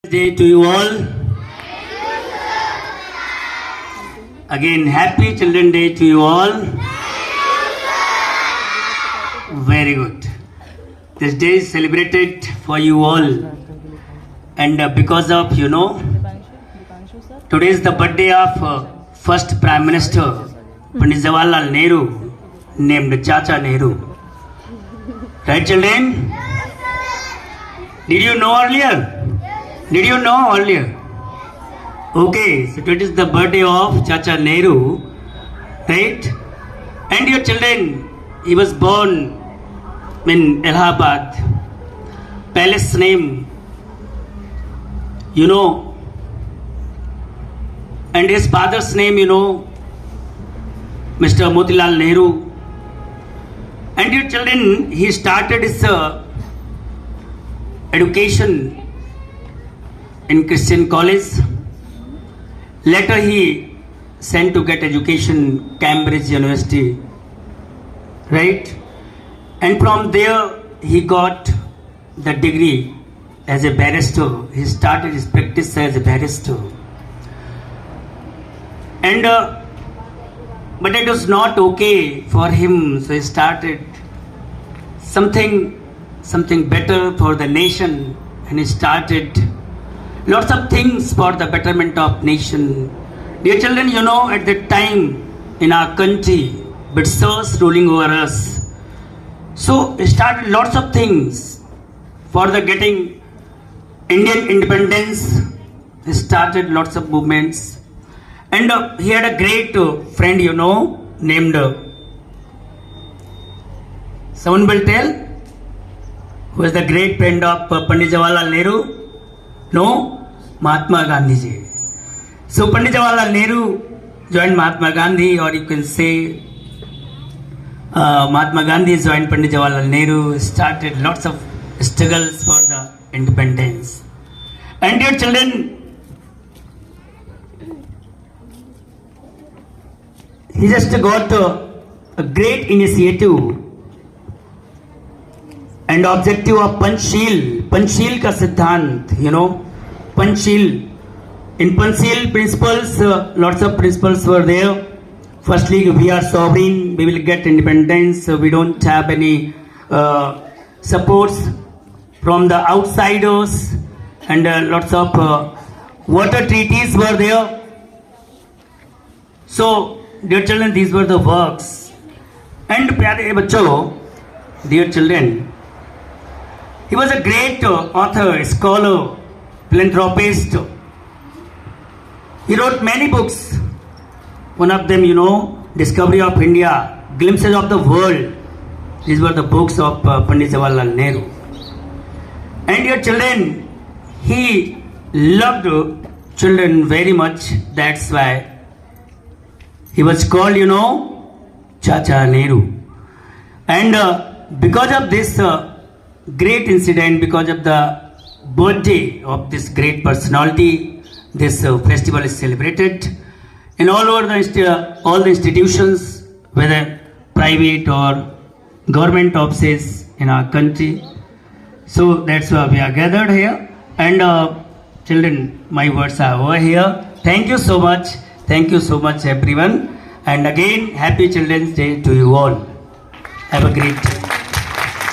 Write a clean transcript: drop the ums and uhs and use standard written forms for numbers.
Day to you all. Again, happy Children's Day to you all. Very good. This day is celebrated for you all, and because of today is the birthday of first Prime Minister Pandit Jawaharlal Nehru, named Chacha Nehru. Right, children? Did you know earlier? Did you know earlier? Okay, so it is the birthday of Chacha Nehru, right? And your children, he was born in Allahabad. Palace name, and his father's name, Mr. Motilal Nehru. And your children, he started his education in Christian college. Later he sent to get education Cambridge University, right? And from there he got the degree as a barrister. He started his practice as a barrister. And but it was not okay for him, so he started something better for the nation, and he started lots of things for the betterment of nation. Dear children, at that time in our country, Britishers ruling over us. So he started lots of things for the getting Indian independence. He started lots of movements. And he had a great friend, named, someone will tell, who was the great friend of Pandit Jawaharlal Nehru? No, Mahatma Gandhi ji. So Pandit Jawaharlal Nehru joined Mahatma Gandhi, or you can say Mahatma Gandhi joined Pandit Jawaharlal Nehru, started lots of struggles for the independence. And dear children, he just got a great initiative and objective of Panchsheel ka Siddhant, Panchsheel. In Panchsheel principles, lots of principles were there. Firstly, we are sovereign, we will get independence, we don't have any supports from the outsiders, and lots of water treaties were there. So, dear children, these were the works. And pyare bachcho, dear children, he was a great author, scholar, philanthropist. He wrote many books. One of them, Discovery of India, Glimpses of the World. These were the books of Pandit Jawaharlal Nehru. And your children, he loved children very much. That's why he was called, Chacha Nehru. And because of this great incident, because of the birthday of this great personality, this festival is celebrated in all over all the institutions, whether private or government offices in our country. So that's why we are gathered here. And children, my words are over here. Thank you so much. Thank you so much, everyone. And again, happy Children's Day to you all. Have a great day.